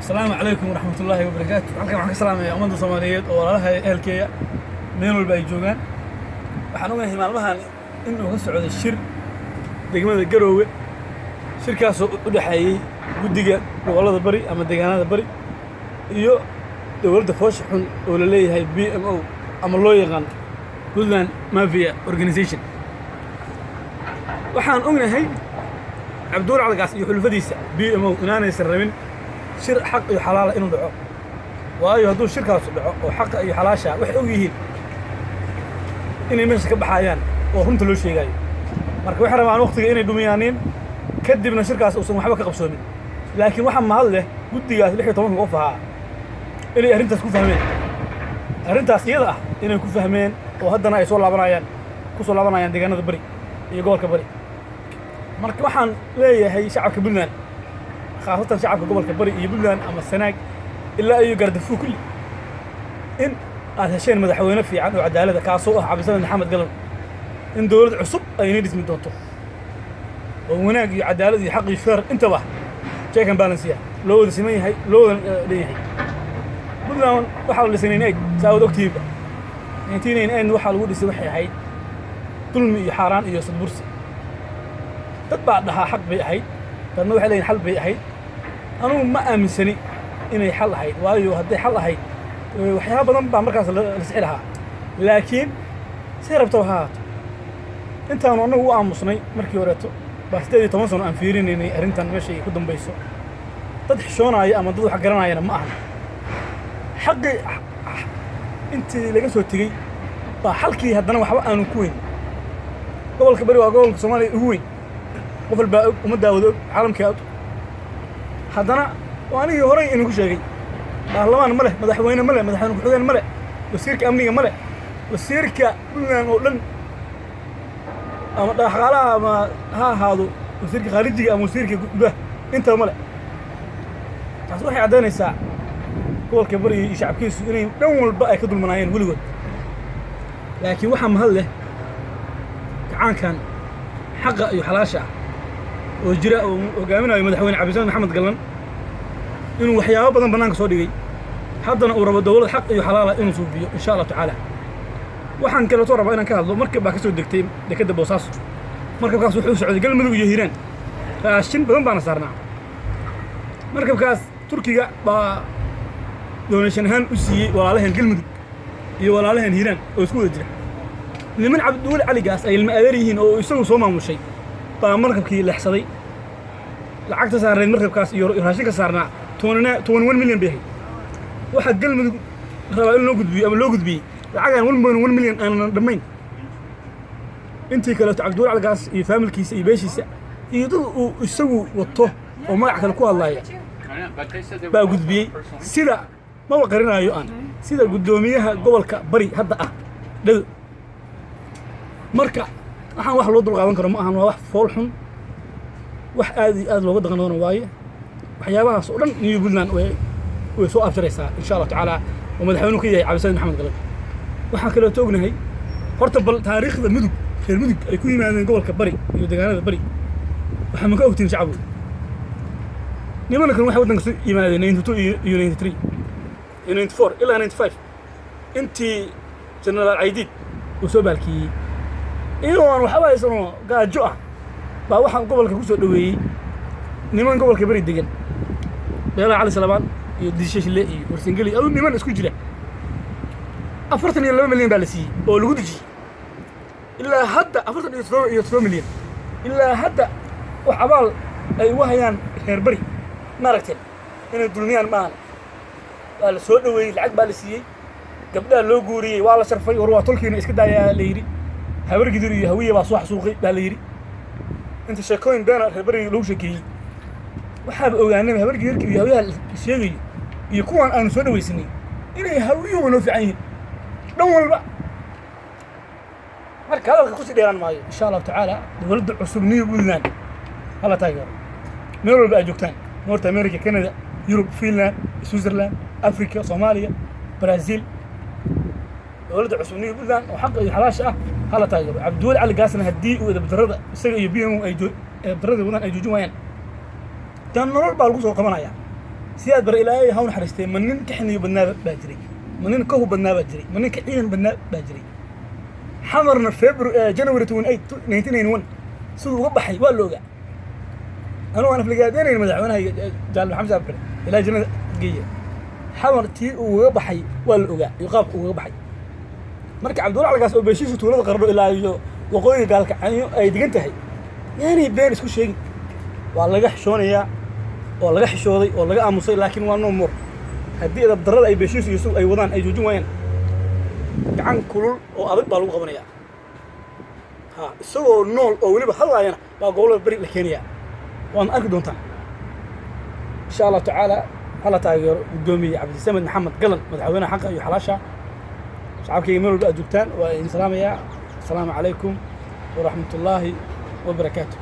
السلام عليكم ورحمة الله وبركاته. halkan waxaan ka salaamayaa ummadda Soomaaliyeed oo walaalaha ehelkeeya meel walba ay joogaan. waxaan ogahay maalmahan in uu ka socdo shir degmada Garowe. shirkaas oo u dhaxeeyay guddiga gobolada bari ama deegaanada bari iyo dowladda foosha xun oo la leeyahay BMO ama loo yaqaan Puntland Mafia Organization. waxaan ognahay Cabduul Calgaas iyo xulfadiisa BMO inaanaysan rabin shir xaq iyo xalaal inuu dhaco. waayo hadduu shirkaas dhaco oo xaq iyo xalaasha waxay og yihiin inay meesha ka baxayaan oo runta loo sheegayo. marka waxay rabaan waqtiga inay dhumiyaaniin kadibna shirkaas uusan waxba ka qabsoonin. laakiin waxa mahad leh guddigaas 16 qof ahaa inay arrintaas ku fahmeen. arrintaas iyada ah inay ku fahmeen oo haddana ay soo laabanayaan deegaanada bari iyo gobolka bari. marka waxaan leeyahay shacabka Puntland خاصة شعب قبل كبري يبلغن أما السناق إلا أي قردفوه كله إن هذا الشيء مدحوينا في عنه عدالة كاسوء عبسنا محمد قلم إن دولة عصب أي نيدس من دونته وهناك عدالة حق يشفر انتبه شيء كان بالانسيا لو سمي هاي لو ليه هاي بلغن وحاول لسنين ايد ساو دكتير نتينين ان وحاول ودي سوحي هاي ظلمي حاران iyo sadbursi dad baa dhaha xaq bay ahayd dadna waxay leeyihiin xal bay ahayd أنا ما آمن سني إنه يحل هاي وايو هدي حل هاي وحياة بدن بعمركاس لسعرها لكن سير بتوهات أنت أنا هو عم مصني مركي ورته بس تدي تمسون أنفيرين إني أرنتن ماشي يقدم بيسو تدحشون هاي أما ضد حقرنا هاي أنا ما أهل حقي أنت لقيت سويت تجي حلكي هدنا وحبا أنا كوين قبل كبري وقبل الصومالي هوين قبل بقى ومدة ودق عالم كأب haddana waanigi horay inuu ku sheegay baarlamaan ma leh madaxweyne ma leh madaxweyne ku-xigeen ma leh wasiirka amniga ma leh wasiirka Puntland oo dhan ama dhaqaalaha ama ha ahaado wasiirka khaarijiga ama wasiirka gudaha inta ma leh taas waxay caddaynaysaa gobolka bari iyo shacabkiisu inay dhan walba ay ka dulmanaayeen weligood laakiin waxaa mahad leh gacaankan xaqa iyo xalaasha وجرا وقامنا مدحوين عبد محمد قلن إنه وحياه بدن بنانك soo dhigay haddana uu rabo dawlad xaq iyo xalaal ah inuu suubiyo insha Allah ta'ala waxaan kale soo rabaa inaan ka hadlo markii baa ka soo degtay dekada Boosaaso markabkaas wuxuu socday galmudug iyo Hiiraan raashin badan baan saarnaa markabkaas Turkiga baa donation ahaan u siiyay walaalahan galmudug iyo walaalahan Hiiraan oo isku wada jira niman Cabduul Calgaas ay ilma adeerihiin oo isagu soo maamushay markabkii leexsaday lacagta saareen markabkaas iyo raashinka saarnaa 21 milyan bay waxa galmudug rabaa in loo gudbiyo ama loo gudbiyay lacagan 1 milyan aan dhamayn intii kale Cabduul Calgaas iyo familkiisa iyo beeshiisa iyo dad uu isagu wato oo magac kale ku hadlaya baa gudbiyay sida ma waqarinayo aan sida gudoomiyaha gobolka bari hadda ah dhal marka waxaan wax loo dul qaadan karo ma ahan waa wax fool xun wax aad looga dhaqan waaye waxyaabahaas oo dhan New Puntland way soo afjaraysaa insha Allah ta'ala oo madaxweynuhu ka yahay Cabdi Maxamed Qalab waxa kale oo toognahay horta bal taariikhda mudug reer mudug ay ku yimaadeen gobolka bari iyo deegaanada bari waxa ma ka ogtiin shacabku nimankan waxay wadanka soo yimaadeen 92 iyo 93 iyo 94 ilaa 95 intii General Aidid uu soo baalkiyay إيوه وحبا يسمو قاجوه با waxaan gobolka ku soo dhaweeyay niman gobolka bari degan beela cali salaban iyo disheeshle iyo warsingeli oo niman isku jira 42 milyan baa la siiyay oo lagu dijiyay ilaa hadda 42 milyan ilaa hadda wax abaal ay wahayaan reer bari maaragtay inay dulmiyaan maan waa la soo dhaweeyay lacag baa la siiyay gabdhaha loo guuriyay waa la sharfay war waa tolkiina iska daayaa la yiri habar gidir iyo hawiye baa soo xasuuqay baa la yiri inta sheekooyin beena habar lagu sheekay waxa ogaanay habar gidir iyo hawiye sheegay iyo kuwan aan soo dhaweysanay inay hawiye wano fiican dhan walba marka halka ku sii dheeraan maayo insha Allah ta'ala dawladda cusub New Puntland hala taageero meel walba ay joogtaan North America Canada Europe Finland Switzerland Africa Soomaaliya Brazil dawladda cusub New Puntland oo xaq iyo xalaash ah hala taageero Cabduul Calgaasna hadii uu dabdarada isaga iyo BMO ay dabdarada wadan ay joojin waayaan tan nolol baa lagu soo qabanaya سياد بر إلهي هون حرستين منن كحني بدنا باجري منن كهو بدنا باجري منن كعين بدنا باجري حمرنا جنوري 1991 سو وبحي واللوغا أنا في القادين المدعونا جال محمد أبري إلى جنة جية حمرتي وبحي واللوغا يقاب وبحي مركب عبد الله على قاس وبيشيش وتولد قربوا إلى وقوي قال كعنيو أي دقنتهي يعني بين اسكو شيء والله حشونيا والله حشودي والله قاموسي لكن وانو مر هدي إذا بدرد أي بيشيش يسوق أي وضان أي جوجو وين عن كل وأبد بالو قبنيا ها سو نول أو ولي بحلا أنا بقول بريء لكينيا وأنا أركض إن شاء الله تعالى هلا تاجر قدومي عبد السمد محمد قلن مدعونا حقا يحلاشة شعبك يمروا بقى جبتان وإن سلام عليكم ورحمة الله وبركاته.